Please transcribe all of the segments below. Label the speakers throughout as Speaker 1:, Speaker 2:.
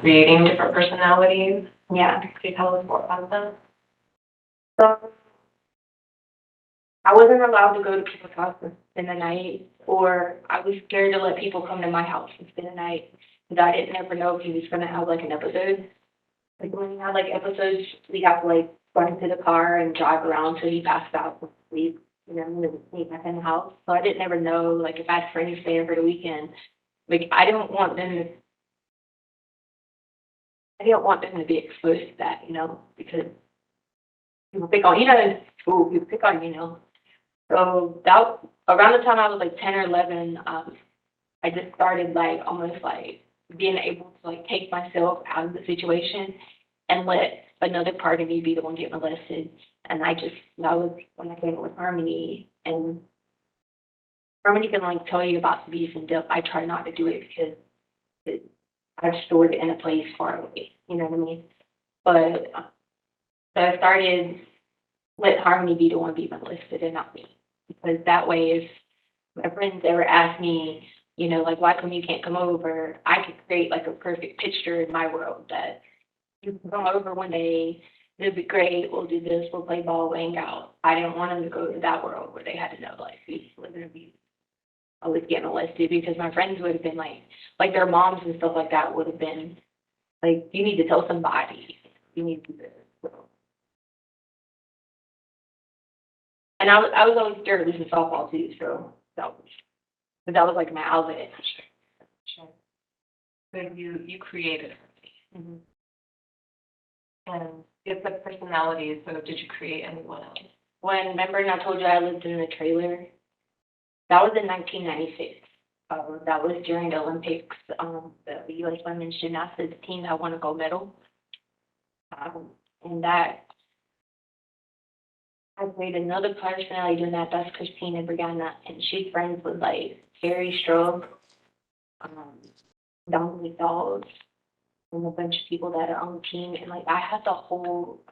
Speaker 1: creating different personalities.
Speaker 2: Yeah.
Speaker 1: Could you tell us more about them?
Speaker 2: So I wasn't allowed to go to people's house and spend the night, or I was scared to let people come to my house and spend the night because I didn't ever know if he was gonna have like an episode. Like when he had like episodes, we'd have to like run to the car and drive around till he passed out and sleep, and then sneak back in the house. So I didn't ever know like if I had friends staying for the weekend. Like I didn't want them to. I didn't want them to be exposed to that, because people pick on, in school, people pick on, So that around the time I was like 10 or 11, I just started like almost like being able to like take myself out of the situation and let another part of me be the one get molested. And that was when I came up with Harmony. And Harmony can like tell you about the beef and dip. I try not to do it because I've stored it in a place far away. You know what I mean? But so I started let Harmony be the one be molested and not me. Because that way, if my friends ever ask me, like, why come you can't come over, I could create like a perfect picture in my world that you can come over one day, it'll be great, we'll do this, we'll play ball, we'll hang out. I didn't want them to go to that world where they had to know, like, who's living abuse. I was getting molested because my friends would have been like their moms and stuff like that would have been like, you need to tell somebody, you need to do this. So. And I was always scared of losing softball too, so that was like my outlet.
Speaker 1: Sure. So you created her.
Speaker 2: Mm-hmm.
Speaker 1: And it's a personality, so did you create anyone else?
Speaker 2: Remember I told you I lived in a trailer? That was in 1996. That was during the Olympics. The U.S. women's gymnastics team that won a gold medal. And that I played another personality doing that. That's Christina Brigana, and she's friends with like Harry Strub, Dominic Dawes, and a bunch of people that are on the team. And like I had the whole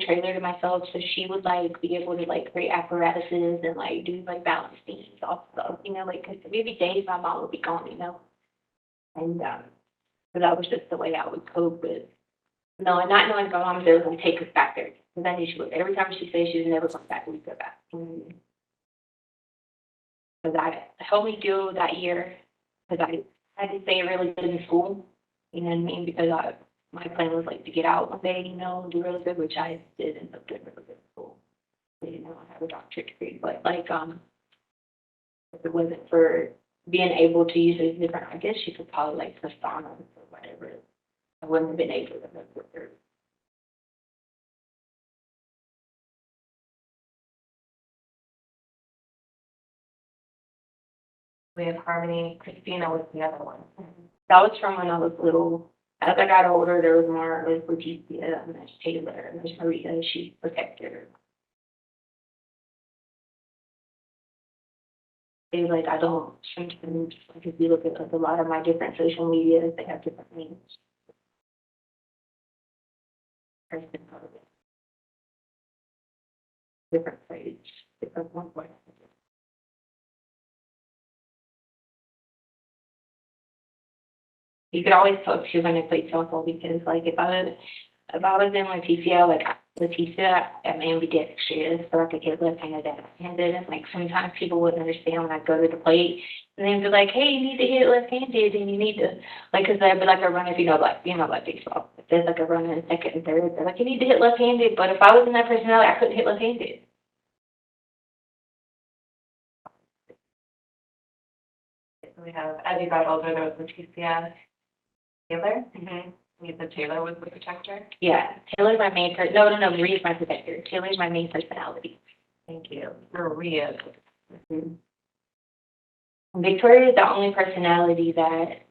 Speaker 2: trailer to myself, so she would like be able to like create apparatuses and like do like balance beams off stuff, like because maybe days my mom would be gone, and so that was just the way I would cope with. No, and not knowing if my mom was ever going to take us back there. Because I knew she would. Every time she said she was never going back, we'd go back. So that helped me do that year. Because I had to stay really good in school. You know what I mean? Because my plan was like to get out one day, do really good, which I did end up doing really good in school. I have a doctorate degree. But like, if it wasn't for being able to use those different, I guess you could call it like personas or whatever. I wouldn't have been able to move with her.
Speaker 1: We have Harmony. Christina was the other one.
Speaker 2: That was from when I was little. As I got older, there was more. There's Letecia, and there's Taylor, and there's Maria. She's protector. I don't sometimes like if you look at like a lot of my different social medias, they have different names. Different page, different one. You could always tell if she was going to play softball because, like, if I was in Letecia, like Letecia, I'm ambidextrous, so I could hit left-handed and left-handed, and like sometimes people wouldn't understand when I go to the plate, and they'd be like, "Hey, you need to hit left-handed, and you need to like," because there'd be like a run if like baseball. If there's like a run in second and third, they're like, "You need to hit left-handed," but if I was in that personality, I couldn't hit left-handed.
Speaker 1: So we have, as you got older, there was Letecia. Taylor?
Speaker 2: Mm-hmm.
Speaker 1: You said Taylor was the protector?
Speaker 2: Yeah, Taylor's my main person. No, Maria's my protector. Taylor's my main personality.
Speaker 1: Thank you. Maria.
Speaker 2: Mm-hmm. Victoria is the only personality that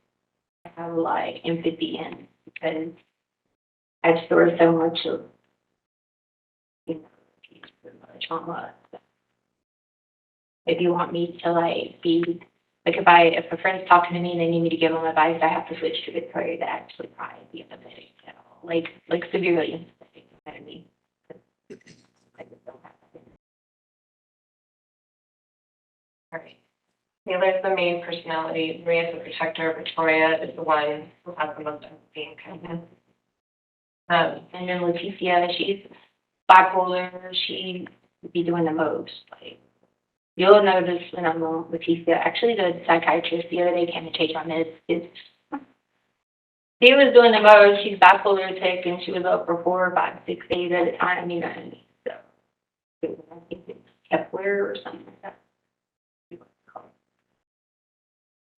Speaker 2: I have like empathy in because I store so much of trauma. If you want me to like be like if a friend's talking to me and they need me to give them advice, I have to switch to Victoria to actually try and be empathetic at all. Like severely empathetic, you know what I mean? I just don't have it.
Speaker 1: All right. Taylor's the main personality. Maria's the protector. Victoria is the one who has the most empathy and kindness.
Speaker 2: And then Letecia, she's bipolar. She would be doing the most. Like, you'll notice when I'm on Letecia. Actually, the psychiatrist the other day came to take my meds. She was doing the most. She's bipolar sick, and she was up for 4 or 5, 6 days at a time. You know, so I think it's Kepler or something like that.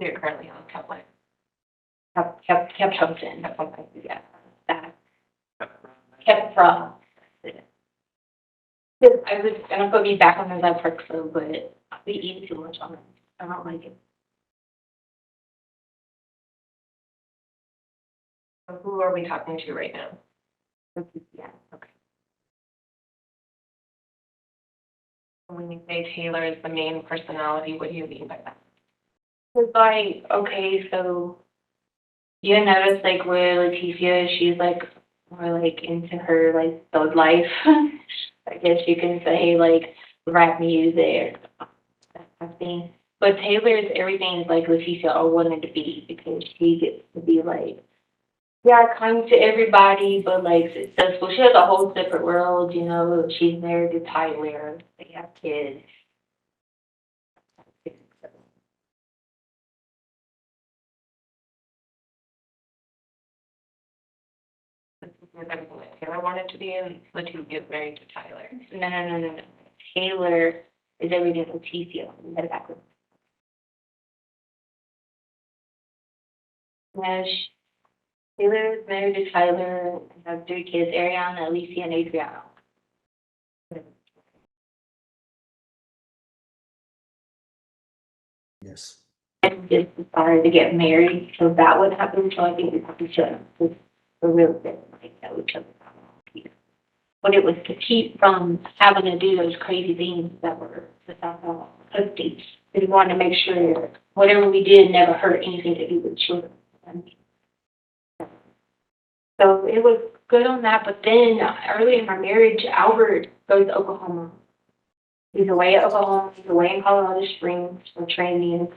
Speaker 1: You're currently on Kepler.
Speaker 2: Kept something. Yeah, that. Kept from. I was gonna put me back on those Zyprexa, but I'll be eating too much on it. I don't like it.
Speaker 1: So who are we talking to right now?
Speaker 2: Yeah.
Speaker 1: Okay. When you say Taylor is the main personality, what do you mean by that?
Speaker 2: It's like, okay, so you notice like with Letecia, she's like more like into her like thug life. I guess you can say like rap music, that kind of thing. But Taylor's everything is like Letecia all wanted to be because she gets to be like, yeah, kind to everybody, but like successful. She has a whole separate world, you know. She's married to Tyler. They have kids.
Speaker 1: This is everything that Taylor wanted to be, and Letecia is married to Tyler.
Speaker 2: No. Taylor is everything Letecia. Had it backwards. Yeah, Taylor is married to Tyler and have 3 kids, Ariana, Alicia, and Adriana.
Speaker 3: Yes.
Speaker 2: And just decided to get married, so that would happen. So I think we probably should have a real thing like that each other. But it was to keep from having to do those crazy things that were custody. We wanted to make sure whatever we did never hurt anything to do with children. So it was good on that, but then early in our marriage, Albert goes to Oklahoma. He's away at Oklahoma, he's away in Colorado Springs for training.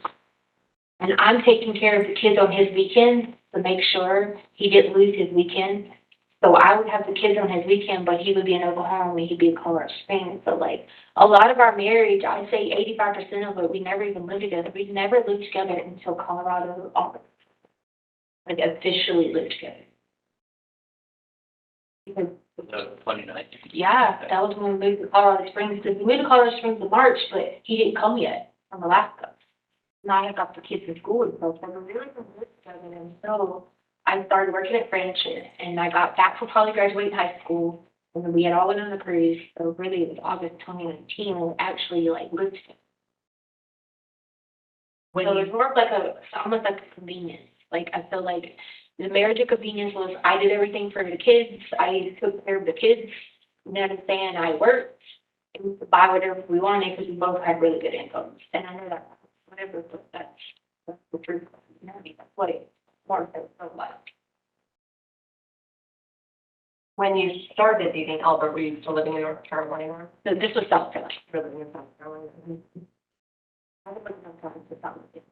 Speaker 2: And I'm taking care of the kids on his weekends to make sure he didn't lose his weekend. So I would have the kids on his weekend, but he would be in Oklahoma and he'd be in Colorado Springs. So like a lot of our marriage, I'd say 85% of it, we never even lived together. We never lived together until Colorado, August. Like officially lived together. Because,
Speaker 3: Funny night.
Speaker 2: yeah, that was when we moved to Colorado Springs. Because we moved to Colorado Springs in March, but he didn't come yet from Alaska. Now I got the kids in school and stuff, so we really didn't live together. And so I started working at French, and I got back from probably graduating high school, and then we had all went on a cruise. So really, it was August 2019 when we actually like lived together. So it was more of like almost like a convenience. Like I feel like the marriage of convenience was I did everything for the kids. I took care of the kids. You know what I'm saying? I worked and we could buy whatever we wanted because we both had really good incomes. And I know that whatever, but that's the truth. You know what I mean? That's what it more so like.
Speaker 1: When you started dating Albert, were you still living in North Carolina?
Speaker 2: So this was South Carolina.
Speaker 1: You're living in South Carolina.
Speaker 2: I was living in South Carolina for South Carolina.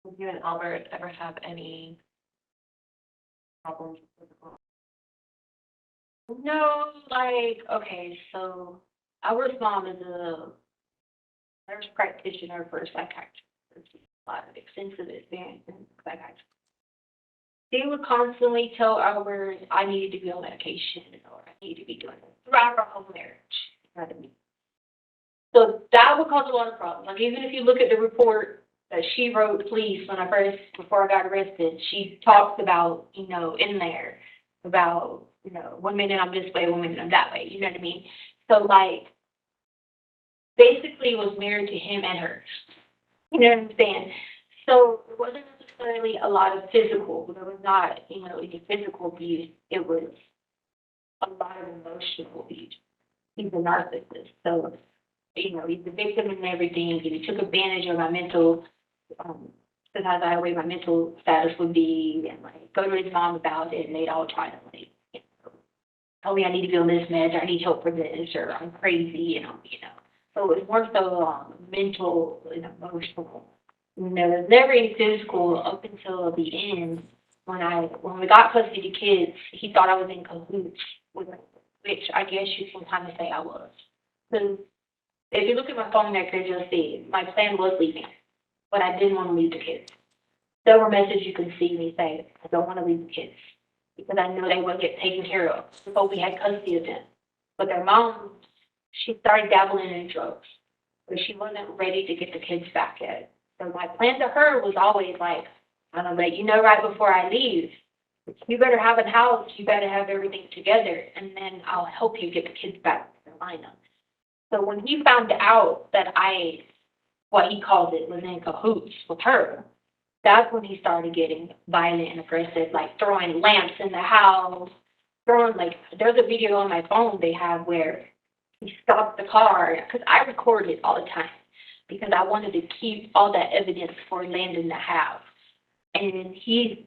Speaker 1: Did you and Albert ever have any problems with physical?
Speaker 2: No, like, okay, so Albert's mom is a nurse practitioner for a psychiatrist. A lot of extensive experience in psychiatry. They would constantly tell Albert, I needed to be on medication or I need to be doing this throughout our whole marriage. You know what I mean? So that would cause a lot of problems. Like even if you look at the report that she wrote to police before I got arrested, she talks about, you know, in there about, you know, 1 minute I'm this way, 1 minute I'm that way. You know what I mean? So like basically was married to him and her. You know what I'm saying? So it wasn't necessarily a lot of physical. There was not, you know, any physical abuse. It was a lot of emotional abuse. He's a narcissist, so, he's the victim and everything, and he took advantage of my mental, sometimes I way my mental status would be, and like, go to his mom about it, and they'd all try to, like, tell me I need to be on this meds, or I need help for this, or I'm crazy, So it was more so, mental and emotional. There was never any physical up until the end. When we got custody of the kids, he thought I was in cahoots with him, which I guess you can kind of say I was. Because if you look at my phone record, you'll see my plan was leaving, but I didn't want to leave the kids. Several messages you can see me say, I don't want to leave the kids because I know they will get taken care of. So we had custody of them. But their mom, she started dabbling in drugs, but she wasn't ready to get the kids back yet. So my plan to her was always like, I'm gonna let you know right before I leave. You better have a house, you better have everything together, and then I'll help you get the kids back to Carolina. So when he found out that what he called it, was in cahoots with her, that's when he started getting violent and aggressive, like throwing lamps in the house, there's a video on my phone they have where he stopped the car, because I record it all the time, because I wanted to keep all that evidence for Landon to have. And he's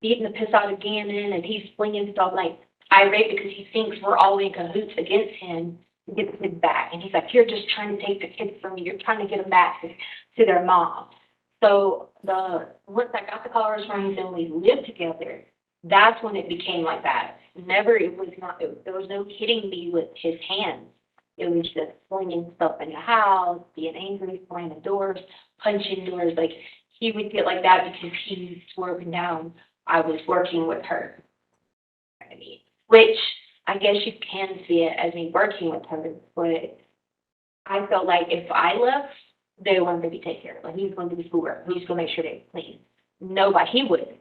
Speaker 2: beating the piss out of Gannon, and he's flinging stuff like irate because he thinks we're all in cahoots against him to get the kids back. And he's like, you're just trying to take the kids from me. You're trying to get them back to their mom. So once I got the Colorado Springs and we lived together, that's when it became like that. There was no hitting me with his hands. It was just flinging stuff in the house, being angry, slamming doors, punching doors. Like, he would get like that because he swore down I was working with her. Which I guess you can see it as me working with her, but I felt like if I left, they weren't going to be taken care of. Like, he's going to do schoolwork. He's going to make sure they're clean. Nobody, he wouldn't.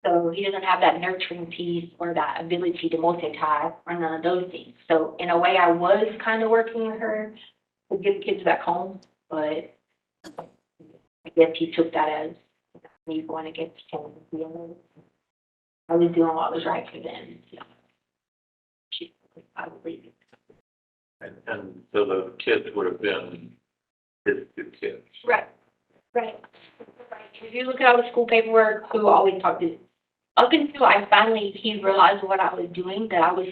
Speaker 2: So he doesn't have that nurturing piece or that ability to multitask or none of those things. So in a way, I was kind of working with her to get the kids back home, but I guess he took that as me going against him. I was doing what was right for them. I believe it.
Speaker 3: And so the kids would have been his two kids.
Speaker 2: Right. If you look at all the school paperwork, who always talked to, up until he realized what I was doing, that I was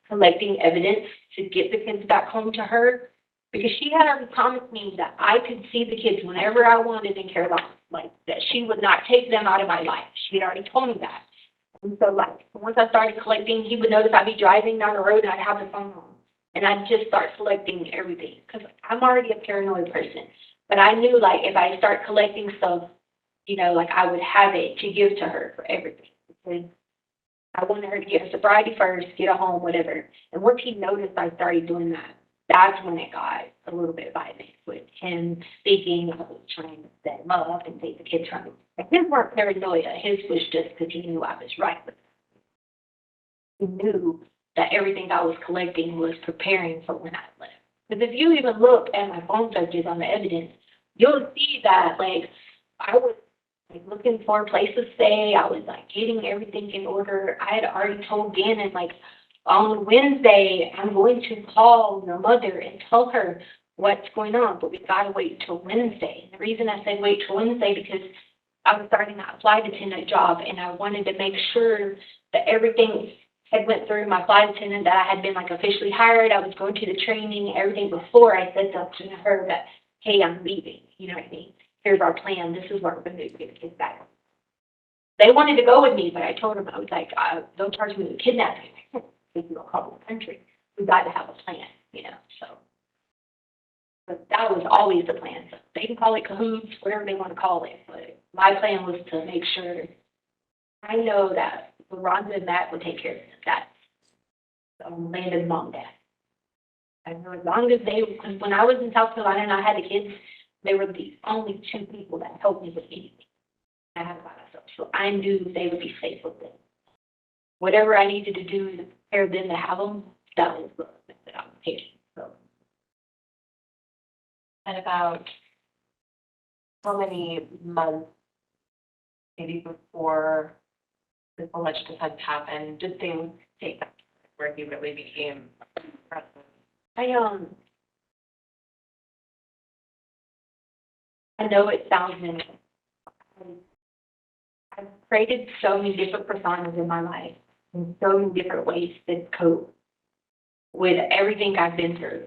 Speaker 2: collecting evidence to get the kids back home to her, because she had already promised me that I could see the kids whenever I wanted in Carolina, like that she would not take them out of my life. She had already told me that. And so, like, once I started collecting, he would notice I'd be driving down the road and I'd have the phone on. And I'd just start collecting everything, because I'm already a paranoid person. But I knew, like, if I start collecting stuff, like, I would have it to give to her for everything. Because I wanted her to get her sobriety first, get a home, whatever. And once he noticed I started doing that, that's when it got a little bit violent with him speaking. I was trying to set him up and take the kids from him. His weren't paranoia. His was just because he knew I was right with him. He knew that everything I was collecting was preparing for when I left. Because if you even look at my phone searches on the evidence, you'll see that, like, I was looking for a place to stay. I was like getting everything in order. I had already told Gannon, like, on Wednesday, I'm going to call your mother and tell her what's going on, but we gotta wait till Wednesday. The reason I said wait till Wednesday because I was starting that flight attendant job, and I wanted to make sure that everything had went through my flight attendant, that I had been like officially hired. I was going to the training, everything before I said something to her that, hey, I'm leaving. You know what I mean? Here's our plan. This is what we're going to do to get the kids back. They wanted to go with me, but I told them, I was like, don't charge me with kidnapping. If you're across the country, we got to have a plan, so. But that was always the plan. So they can call it cahoots, whatever they want to call it, but my plan was to make sure I know that Rhonda and Matt would take care of that. Landon's mom and dad. I know as long as because when I was in South Carolina and I had the kids, they were the only two people that helped me with anything. I had by myself, so I knew they would be safe with them. Whatever I needed to do to prepare them to have them, that was the method I was taking. So.
Speaker 1: And about how many months, maybe before this alleged offense happened, did things take that? where he really became aggressive?
Speaker 2: I know it sounds minimal. I've created so many different personas in my life, and so many different ways to cope with everything I've been through.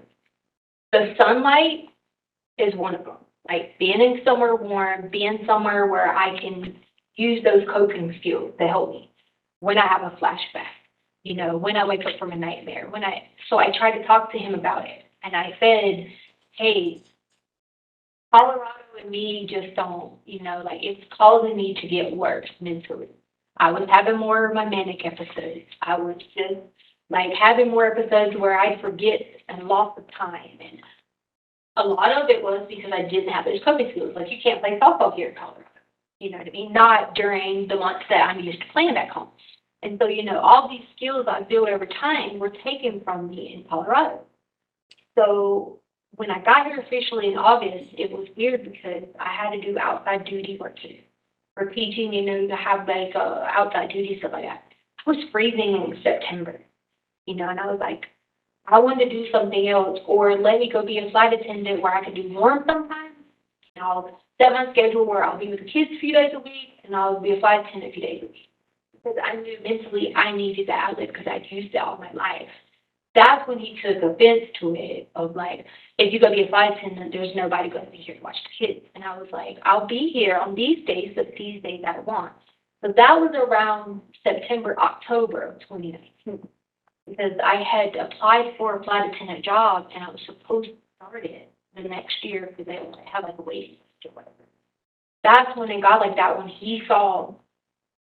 Speaker 2: The sunlight is one of them. Like being in somewhere warm, being somewhere where I can use those coping skills to help me when I have a flashback, you know, when I wake up from a nightmare, so I tried to talk to him about it. And I said, hey, Colorado and me just don't, you know, like it's causing me to get worse mentally. I was having more of my manic episodes. I was just like having more episodes where I forget and lost the time. And a lot of it was because I didn't have those coping skills. Like you can't play softball here in Colorado. You know what I mean? Not during the months that I'm used to playing back home. And so, you know, all these skills I built over time were taken from me in Colorado. So when I got here officially in August, it was weird because I had to do outside duty work too. For teaching, you know, to have like outside duty, stuff like that. I was freezing in September, you know, and I was like, I wanted to do something else or let me go be a flight attendant where I could do warm sometimes. And I'll set my schedule where I'll be with the kids a few days a week and I'll be a flight attendant a few days a week. Because I knew mentally I needed that outlet because I'd used it all my life. That's when he took offense to it of like, if you're going to be a flight attendant, there's nobody going to be here to watch the kids. And I was like, I'll be here on these days, but these days I want. So that was around September, October of 2019. Because I had applied for a flight attendant job and I was supposed to start it the next year because they have like a waiting list or whatever. That's when it got like that when he saw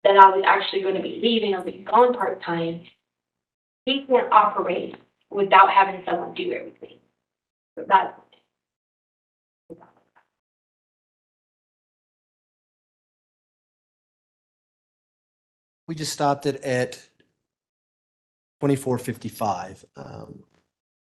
Speaker 2: that I was actually going to be leaving, I'll be gone part-time. He can't operate without having someone do everything. So that's
Speaker 4: We just stopped it at 24:55.